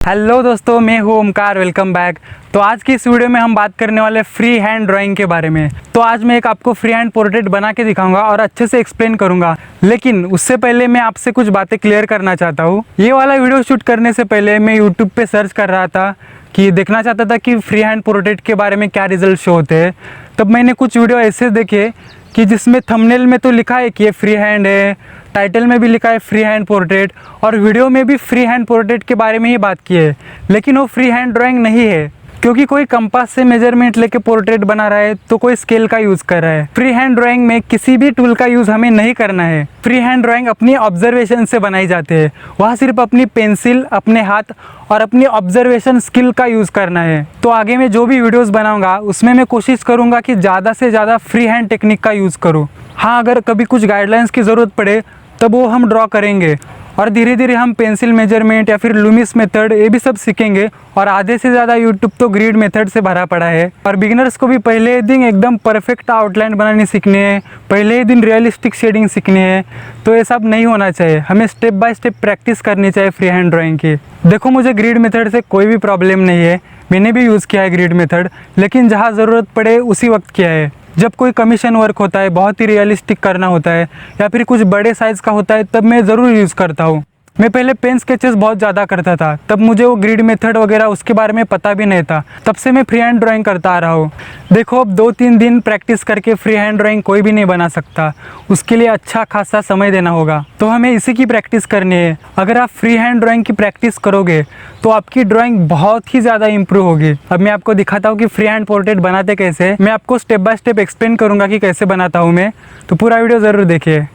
Hello दोस्तों, मैं हूँ ओमकार। Welcome back. तो आज की इस वीडियो में हम बात करने वाले फ्री हैंड ड्राइंग के बारे में। तो आज मैं एक आपको फ्री हैंड पोर्ट्रेट बना के दिखाऊंगा और अच्छे से एक्सप्लेन करूंगा। लेकिन उससे पहले मैं आपसे कुछ बातें क्लियर करना चाहता हूँ। ये वाला वीडियो शूट करने से पहले मैं यूट्यूब पे सर्च कर रहा था कि देखना चाहता था कि फ्री हैंड पोर्ट्रेट के बारे में क्या रिजल्ट शो होते हैं। तब मैंने कुछ वीडियो ऐसे देखे कि जिसमें थंबनेल में तो लिखा है कि ये फ्री हैंड है, टाइटल में भी लिखा है फ्री हैंड पोर्ट्रेट, और वीडियो में भी फ्री हैंड पोर्ट्रेट के बारे में ही बात की है। लेकिन वो फ्री हैंड ड्राइंग नहीं है, क्योंकि कोई कंपास से मेजरमेंट लेके पोर्ट्रेट बना रहा है तो कोई स्केल का यूज़ कर रहा है। फ्री हैंड ड्राइंग में किसी भी टूल का यूज़ हमें नहीं करना है। फ्री हैंड ड्राइंग अपनी ऑब्जर्वेशन से बनाई जाती है। वहाँ सिर्फ अपनी पेंसिल, अपने हाथ और अपनी ऑब्जर्वेशन स्किल का यूज़ करना है। तो आगे मैं जो भी वीडियोस बनाऊंगा उसमें मैं कोशिश करूंगा कि ज़्यादा से ज़्यादा फ्री हैंड टेक्निक का यूज़ करूँ। हाँ, अगर कभी कुछ गाइडलाइंस की ज़रूरत पड़े तब वो हम ड्रॉ करेंगे, और धीरे धीरे हम पेंसिल मेजरमेंट या फिर लूमिस मेथड ये भी सब सीखेंगे। और आधे से ज़्यादा यूट्यूब तो ग्रिड मेथड से भरा पड़ा है। और बिगिनर्स को भी पहले ही दिन एकदम परफेक्ट आउटलाइन बनानी सीखनी है, पहले ही दिन रियलिस्टिक शेडिंग सीखनी है। तो ये सब नहीं होना चाहिए, हमें स्टेप बाय स्टेप प्रैक्टिस करनी चाहिए फ्री हैंड ड्राइंग की। देखो, मुझे ग्रिड मेथड से कोई भी प्रॉब्लम नहीं है, मैंने भी यूज़ किया है ग्रिड मेथड, लेकिन जहाँ ज़रूरत पड़े उसी वक्त किया है। जब कोई कमीशन वर्क होता है, बहुत ही रियलिस्टिक करना होता है, या फिर कुछ बड़े साइज़ का होता है, तब मैं ज़रूर यूज़ करता हूँ। मैं पहले पेन स्केचेस बहुत ज़्यादा करता था, तब मुझे वो ग्रिड मेथड वगैरह उसके बारे में पता भी नहीं था। तब से मैं फ्री हैंड ड्राइंग करता आ रहा हूँ। देखो, अब 2-3 दिन प्रैक्टिस करके फ्री हैंड ड्राइंग कोई भी नहीं बना सकता। उसके लिए अच्छा खासा समय देना होगा, तो हमें इसी की प्रैक्टिस करनी है। अगर आप फ्री हैंड ड्राइंग की प्रैक्टिस करोगे तो आपकी ड्राइंग बहुत ही ज़्यादा इंप्रूव होगी। अब मैं आपको दिखाता हूँ कि फ्री हैंड पोर्ट्रेट बनाते कैसे। मैं आपको स्टेप बाय स्टेप एक्सप्लेन करूँगा कि कैसे बनाता हूँ मैं, तो पूरा वीडियो ज़रूर देखिए।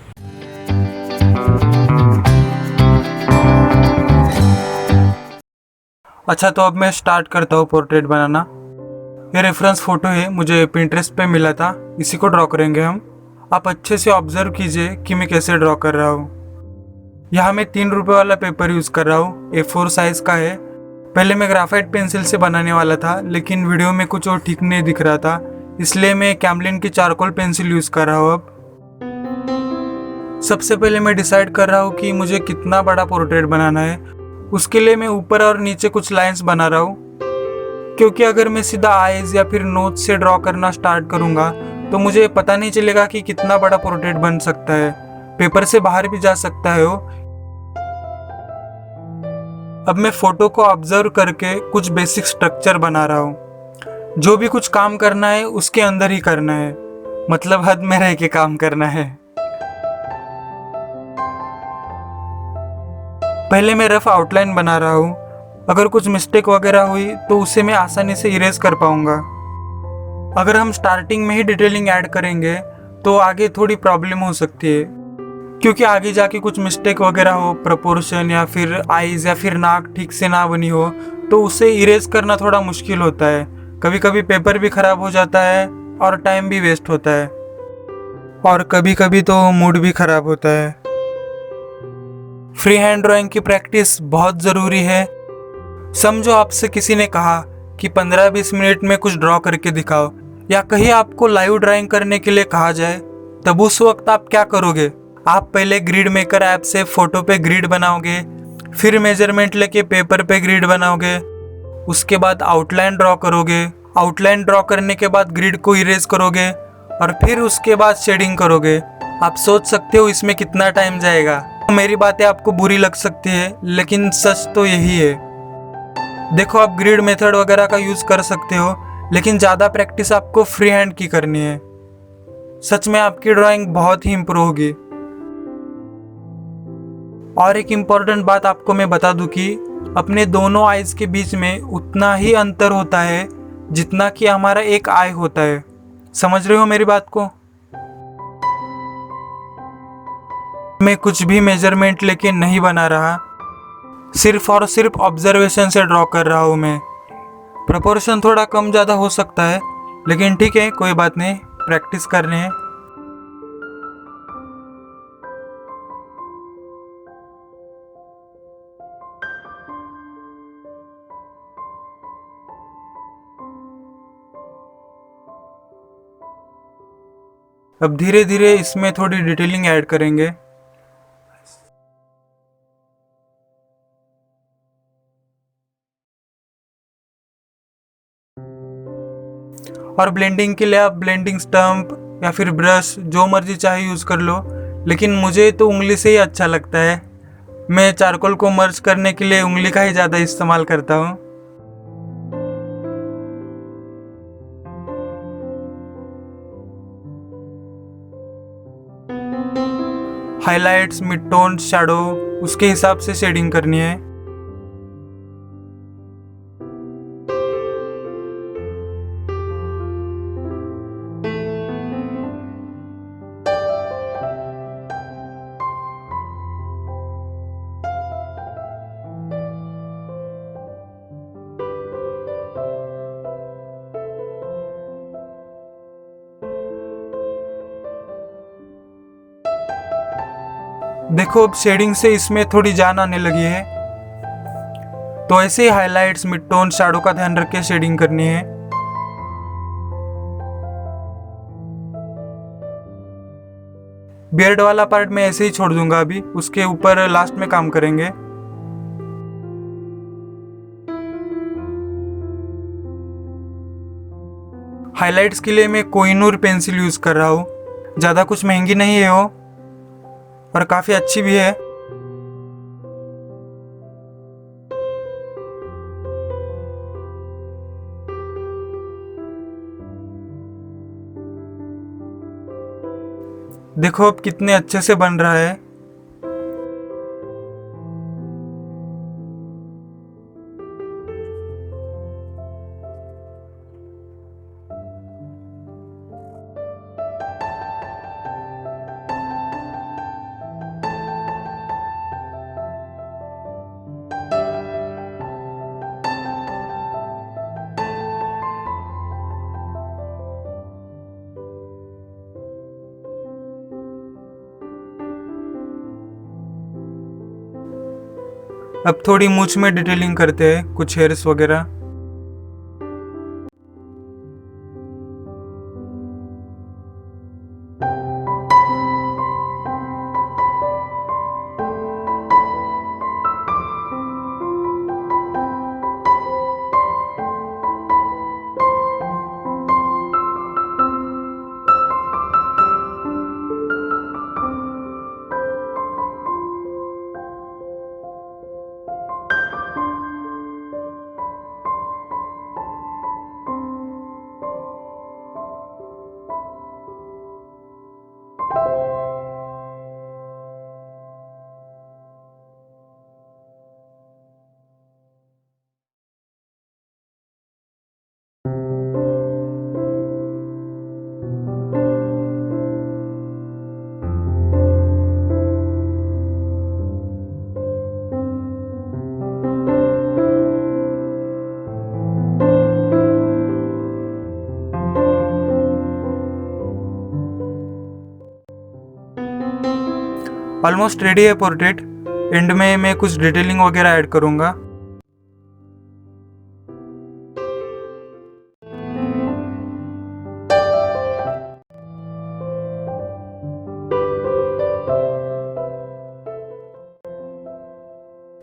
अच्छा, तो अब मैं स्टार्ट करता हूँ पोर्ट्रेट बनाना। ये रेफरेंस फ़ोटो है, मुझे पिंटरेस्ट पे मिला था, इसी को ड्रॉ करेंगे हम। आप अच्छे से ऑब्जर्व कीजिए कि मैं कैसे ड्रॉ कर रहा हूँ। यहाँ मैं 3 रुपये वाला पेपर यूज़ कर रहा हूँ, A4 साइज़ का है। पहले मैं ग्राफाइट पेंसिल से बनाने वाला था, लेकिन वीडियो में कुछ और ठीक नहीं दिख रहा था, इसलिए मैं कैमलिन की चारकोल पेंसिल यूज़ कर रहा हूँ। अब सबसे पहले मैं डिसाइड कर रहा हूँ कि मुझे कितना बड़ा पोर्ट्रेट बनाना है। उसके लिए मैं ऊपर और नीचे कुछ लाइंस बना रहा हूँ, क्योंकि अगर मैं सीधा आईज या फिर नोज से ड्रॉ करना स्टार्ट करूँगा तो मुझे पता नहीं चलेगा कि कितना बड़ा पोर्ट्रेट बन सकता है। पेपर से बाहर भी जा सकता है वो। अब मैं फोटो को ऑब्जर्व करके कुछ बेसिक स्ट्रक्चर बना रहा हूँ। जो भी कुछ काम करना है उसके अंदर ही करना है, मतलब हद में रह के काम करना है। पहले मैं रफ आउटलाइन बना रहा हूँ। अगर कुछ मिस्टेक वगैरह हुई तो उसे मैं आसानी से इरेज कर पाऊंगा। अगर हम स्टार्टिंग में ही डिटेलिंग ऐड करेंगे तो आगे थोड़ी प्रॉब्लम हो सकती है, क्योंकि आगे जाके कुछ मिस्टेक वगैरह हो, प्रोपोर्शन या फिर आईज या फिर नाक ठीक से ना बनी हो, तो उसे इरेज करना थोड़ा मुश्किल होता है। कभी कभी पेपर भी ख़राब हो जाता है और टाइम भी वेस्ट होता है, और कभी कभी तो मूड भी ख़राब होता है। फ्री हैंड ड्राइंग की प्रैक्टिस बहुत ज़रूरी है। समझो आपसे किसी ने कहा कि 15-20 मिनट में कुछ ड्रॉ करके दिखाओ, या कहीं आपको लाइव ड्राइंग करने के लिए कहा जाए, तब उस वक्त आप क्या करोगे? आप पहले ग्रिड मेकर ऐप से फ़ोटो पे ग्रिड बनाओगे, फिर मेजरमेंट लेके पेपर पे ग्रिड बनाओगे, उसके बाद आउटलाइन ड्रॉ करोगे, आउटलाइन ड्रॉ करने के बाद ग्रिड को इरेज करोगे, और फिर उसके बाद शेडिंग करोगे। आप सोच सकते हो इसमें कितना टाइम जाएगा। मेरी बातें आपको बुरी लग सकती है, लेकिन सच तो यही है। देखो, आप ग्रिड मेथड वगैरह का यूज़ कर सकते हो, लेकिन ज़्यादा प्रैक्टिस आपको फ्री हैंड की करनी है। सच में आपकी ड्राइंग बहुत ही इम्प्रूव होगी। और एक इम्पॉर्टेंट बात आपको मैं बता दूं कि अपने दोनों आईज के बीच में उतना ही अंतर होता है जितना कि हमारा एक आई होता है। समझ रहे हो मेरी बात को? मैं कुछ भी मेजरमेंट लेके नहीं बना रहा, सिर्फ और सिर्फ ऑब्जर्वेशन से ड्रॉ कर रहा हूँ मैं। प्रोपोर्शन थोड़ा कम ज़्यादा हो सकता है, लेकिन ठीक है, कोई बात नहीं, प्रैक्टिस करने हैं। अब धीरे धीरे इसमें थोड़ी डिटेलिंग ऐड करेंगे। और ब्लेंडिंग के लिए आप ब्लेंडिंग स्टम्प या फिर ब्रश जो मर्जी चाहे यूज़ कर लो, लेकिन मुझे तो उंगली से ही अच्छा लगता है। मैं चारकोल को मर्ज करने के लिए उंगली का ही ज़्यादा इस्तेमाल करता हूँ। हाइलाइट्स, मिड टोन, शैडो उसके हिसाब से शेडिंग करनी है। देखो अब शेडिंग से इसमें थोड़ी जान आने लगी है। तो ऐसे ही हाइलाइट्स, मिड टोन, शैडो का ध्यान रख के शेडिंग करनी है। बियर्ड वाला पार्ट मैं ऐसे ही छोड़ दूंगा, अभी उसके ऊपर लास्ट में काम करेंगे। हाइलाइट्स के लिए मैं कोहिनूर पेंसिल यूज कर रहा हूँ। ज़्यादा कुछ महंगी नहीं है वो, और काफ़ी अच्छी भी है। देखो अब कितने अच्छे से बन रहा है। अब थोड़ी मूंछ में डिटेलिंग करते हैं, कुछ हेयर्स वगैरह। ऑलमोस्ट रेडी है पोर्ट्रेट। एंड में मैं कुछ डिटेलिंग वगैरह ऐड करूँगा।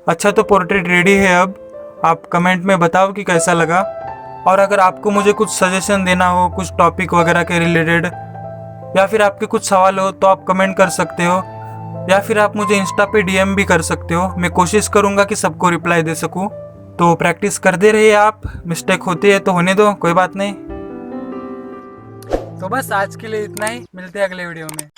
अच्छा तो पोर्ट्रेट रेडी है। अब आप कमेंट में बताओ कि कैसा लगा, और अगर आपको मुझे कुछ सजेशन देना हो कुछ टॉपिक वगैरह के रिलेटेड, या फिर आपके कुछ सवाल हो तो आप कमेंट कर सकते हो, या फिर आप मुझे इंस्टा पे डीएम भी कर सकते हो। मैं कोशिश करूँगा कि सबको रिप्लाई दे सकूँ। तो प्रैक्टिस करते रहिए आप, मिस्टेक होती है तो होने दो, कोई बात नहीं। तो बस आज के लिए इतना ही, मिलते हैं अगले वीडियो में।